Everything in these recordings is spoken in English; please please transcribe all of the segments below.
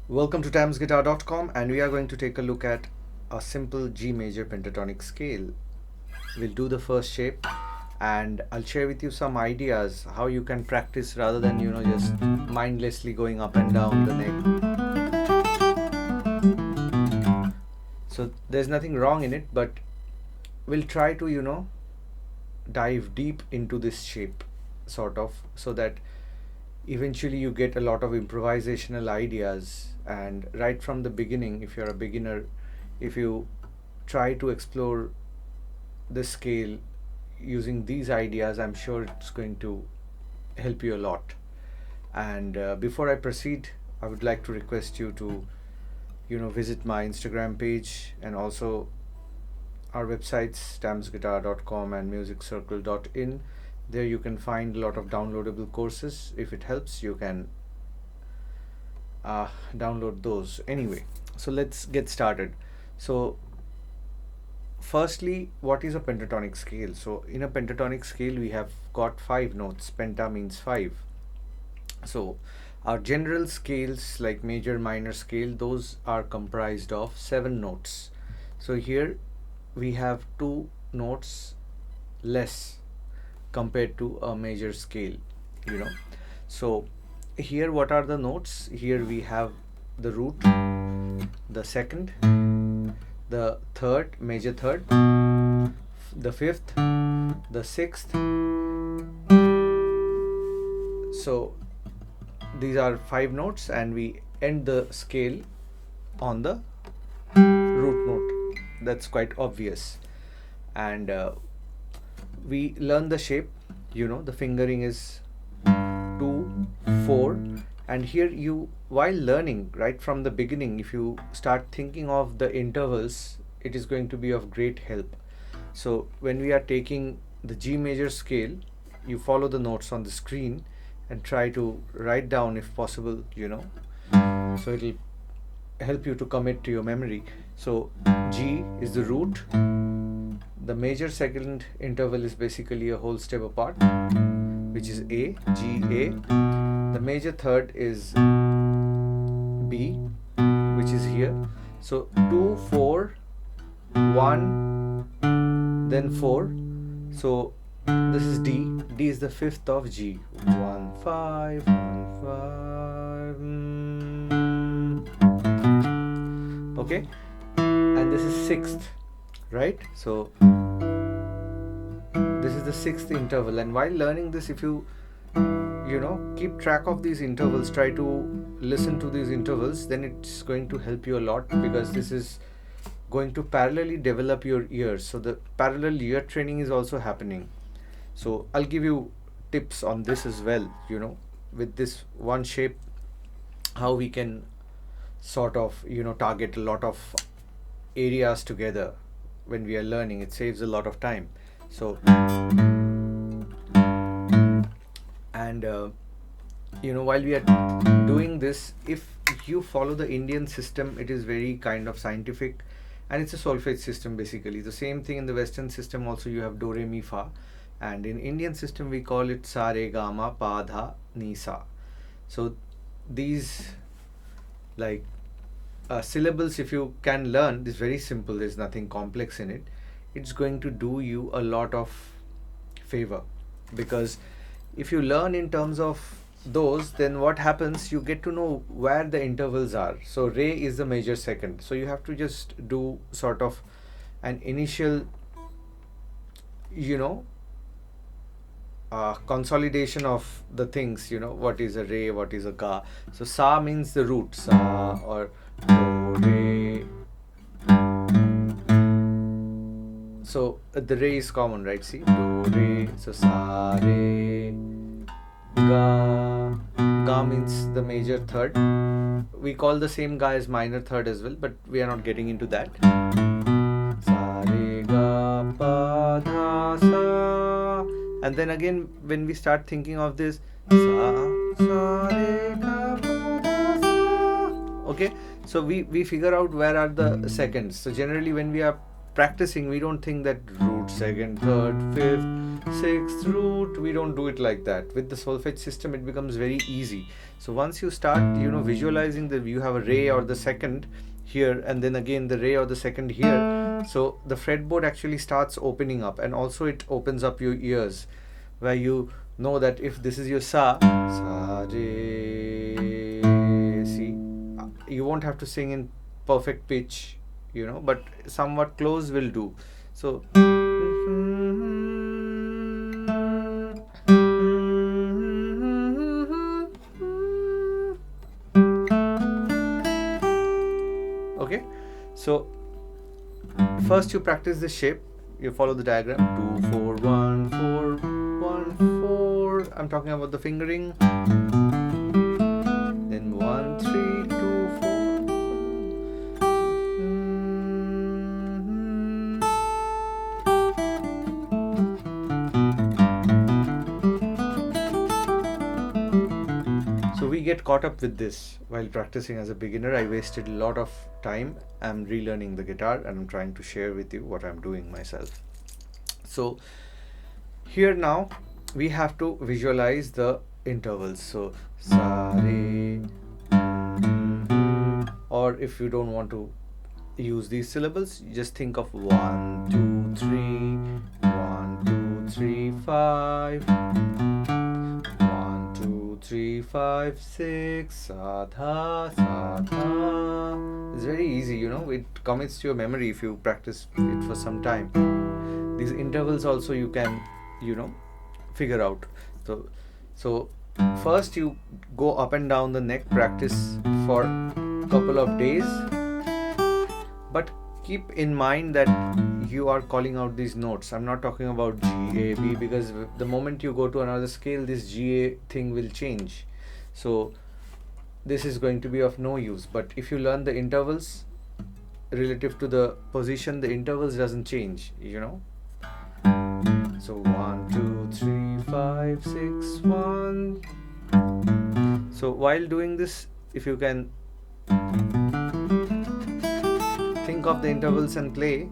Welcome to tamsguitar.com, and we are going to take a look at a simple G major pentatonic scale. We'll do the first shape and I'll share with you some ideas how you can practice rather than just mindlessly going up and down the neck. So there's nothing wrong in it, but we'll try to dive deep into this shape sort of, so that eventually you get a lot of improvisational ideas. And right from the beginning, if you're a beginner, if you try to explore the scale using these ideas, I'm sure it's going to help you a lot. And before I proceed, I would like to request you to visit my Instagram page and also our websites, tamsguitar.com and musiccircle.in. There you can find a lot of downloadable courses. If it helps, you can download those. Anyway, so let's get started. So firstly, what is a pentatonic scale? So in a pentatonic scale, we have got 5 notes. Penta means 5. So our general scales like major, minor scale, those are comprised of 7 notes. So here we have 2 notes less compared to a major scale. So here, what are the notes? Here we have the root, the second, the third, major third, the fifth, the sixth. So these are 5 notes, and we end the scale on the root note. That's quite obvious. And we learn the shape. The fingering is 2, 4, and here you, while learning right from the beginning, if you start thinking of the intervals, it is going to be of great help. So when we are taking the G major scale, you follow the notes on the screen and try to write down if possible, so it'll help you to commit to your memory. So G is the root. The major second interval is basically a whole step apart, which is A, G, A. The major third is B, which is here. So 2, 4, 1, then 4. So this is D. D is the fifth of G. 1, 5, 1, 5. Okay, and this is sixth, right? So this is the sixth interval, and while learning this, if you keep track of these intervals, try to listen to these intervals, then it's going to help you a lot, because this is going to parallelly develop your ears. So the parallel ear training is also happening. So I'll give you tips on this as well, with this one shape, how we can sort of target a lot of areas together when we are learning. It saves a lot of time. So and while we are doing this, if you follow the Indian system, it is very kind of scientific, and it's a solfege system basically. The same thing in the Western system also, you have do, re, mi, fa, and in Indian system we call it sa, re, ga, ma, pa, dha, ni, sa. So these syllables, if you can learn, is very simple. There's nothing complex in it. It's going to do you a lot of favor, because if you learn in terms of those, then what happens, you get to know where the intervals are. So re is the major second, so you have to just do sort of an initial consolidation of the things, what is a re, what is a ga. So sa means the root, sa, or do, re. So the re is common, right? See, do, re. So sa, re, ga. Ga means the major third. We call the same ga as minor third as well, but we are not getting into that. Sa, re, ga, pa, dha, sa. And then again, when we start thinking of this, sa, sa, re, ga, pa, dha, sa. Okay, so we figure out where are the seconds. So generally when we are practicing, we don't think that root, root, second, third, fifth, sixth root. We don't do it like that. With the solfege system, it becomes very easy. So once you start, visualizing that you have a re or the second here, and then again the re or the second here, so the fretboard actually starts opening up, and also it opens up your ears, where you know that if this is your sa re, see, you won't have to sing in perfect pitch, but somewhat close will do. So okay, so first you practice this shape. You follow the diagram: 2 4 1 4 1 4. I'm talking about the fingering. Then 1 3 2 4. So we get caught up with this while practicing as a beginner. I wasted a lot of time. I'm relearning the guitar and I'm trying to share with you what I'm doing myself. So here now we have to visualize the intervals. So sa re, or if you don't want to use these syllables, you just think of 1 2 3 1 2 3 5 1 2 3 5 6 sa dha sa dha. It's very easy, it commits to your memory if you practice it for some time. These intervals also you can figure out. So first you go up and down the neck, practice for a couple of days, but keep in mind that you are calling out these notes. I'm not talking about G, A, B, because the moment you go to another scale, this G, A thing will change. So this is going to be of no use. But if you learn the intervals relative to the position, the intervals doesn't change, So 1 2 3 5 6 1. So while doing this, if you can think of the intervals and play,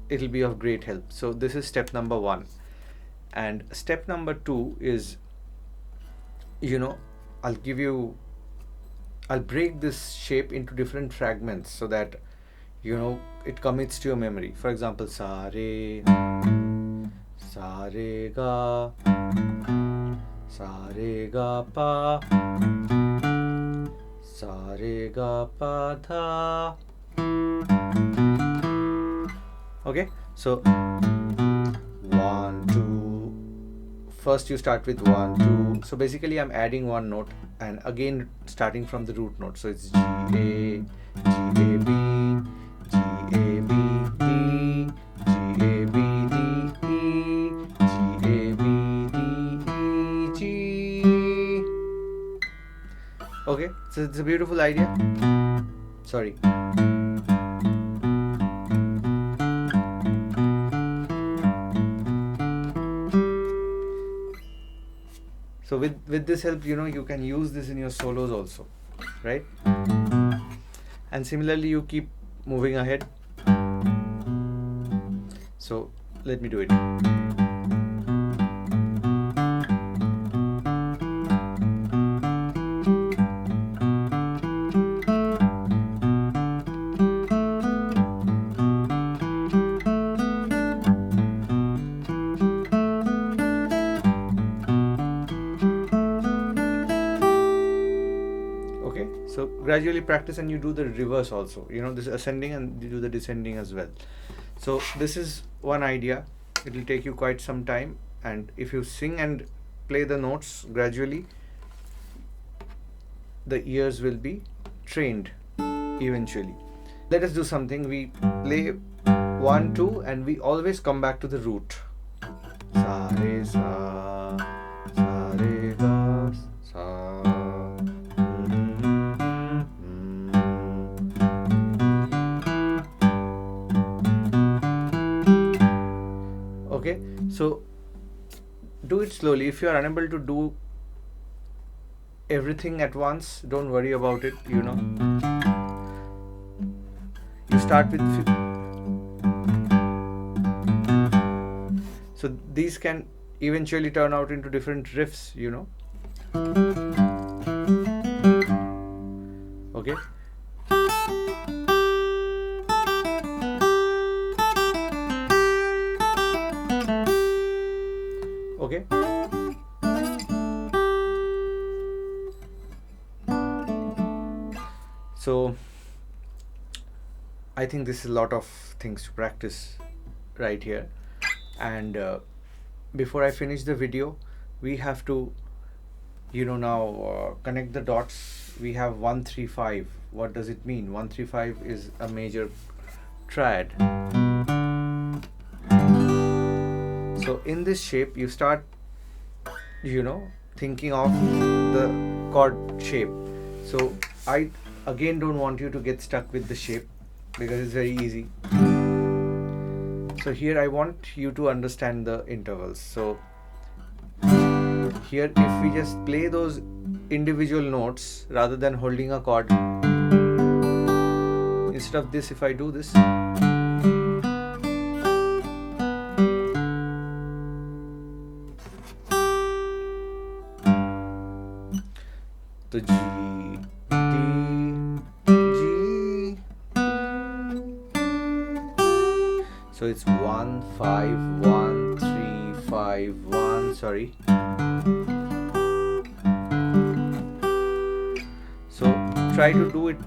it'll be of great help. So this is step number 1. And step number 2 is, I'll break this shape into different fragments so that it commits to your memory. For example, sa re ga pa, sa re ga pa dha. Okay, so 1 2. First you start with 1 2. So basically I'm adding one note and again starting from the root note. So it's G A, G A B, G A B D, G A B D E, G A B D E G. Okay, so it's a beautiful idea. Sorry. So with this help, you can use this in your solos also, right? And similarly, you keep moving ahead. So let me do it. So gradually practice and you do the reverse also, this ascending and you do the descending as well. So this is one idea. It will take you quite some time, and if you sing and play the notes gradually, the ears will be trained eventually. Let us do something. We play 1 2 and we always come back to the root. Sa re sa, sa re ga sa. Okay, so do it slowly. If you are unable to do everything at once, don't worry about it. You start with So these can eventually turn out into different riffs, you know. Okay. Okay. So I think this is a lot of things to practice right here. And before I finish the video, we have to, you know, now connect the dots. We have 135. What does it mean? 135 is a major triad. So in this shape, you start, you know, thinking of the chord shape. So I again don't want you to get stuck with the shape because it's very easy. So here I want you to understand the intervals. So here if we just play those individual notes rather than holding a chord, instead of this, if I do this, the G, D, G, so it's 1 5 1 3 5 1, sorry. So try to do it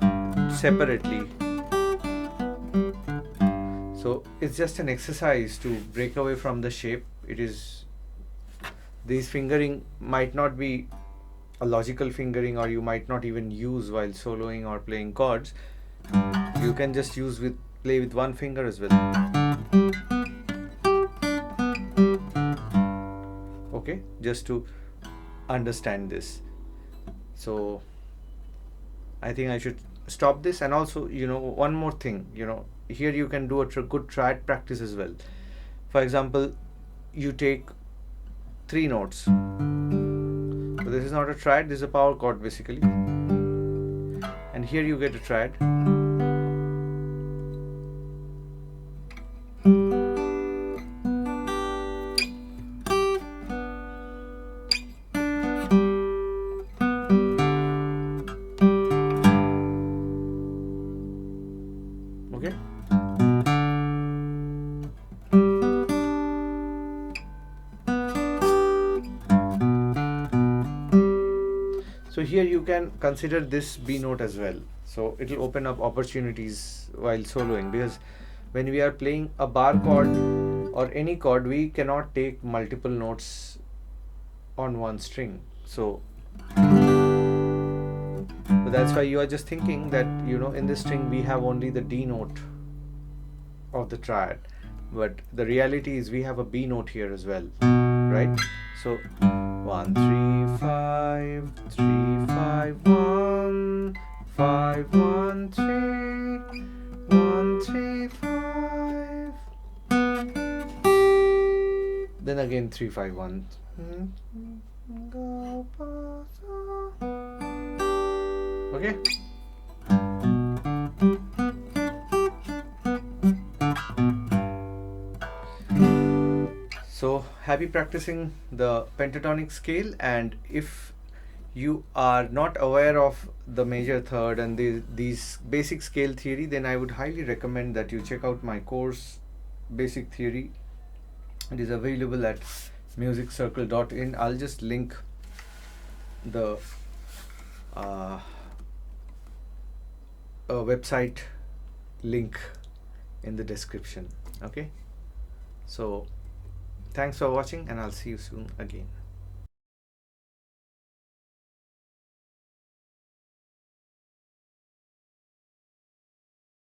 separately. So it's just an exercise to break away from the shape. It is, these fingering might not be a logical fingering, or you might not even use while soloing or playing chords. You can just play with one finger as well. Okay, just to understand this. So I think I should stop this. And also, you know, one more thing, you know, here you can do a good triad practice as well. For example, you take 3 notes. So this is not a triad, this is a power chord basically. And here you get a triad. Okay. So here you can consider this B note as well. So it will open up opportunities while soloing, because when we are playing a bar chord or any chord, we cannot take multiple notes on one string. So that's why you are just thinking that, you know, in this string we have only the D note of the triad, but the reality is we have a B note here as well, right? So 1 3 5 3 5 1 5 1 3 1 3 5, then again 3 5 1. Okay. So happy practicing the pentatonic scale. And if you are not aware of the major third and these basic scale theory, then I would highly recommend that you check out my course, Basic Theory. It is available at musiccircle.in. I'll just link the website link in the description. Okay, so thanks for watching, and I'll see you soon again.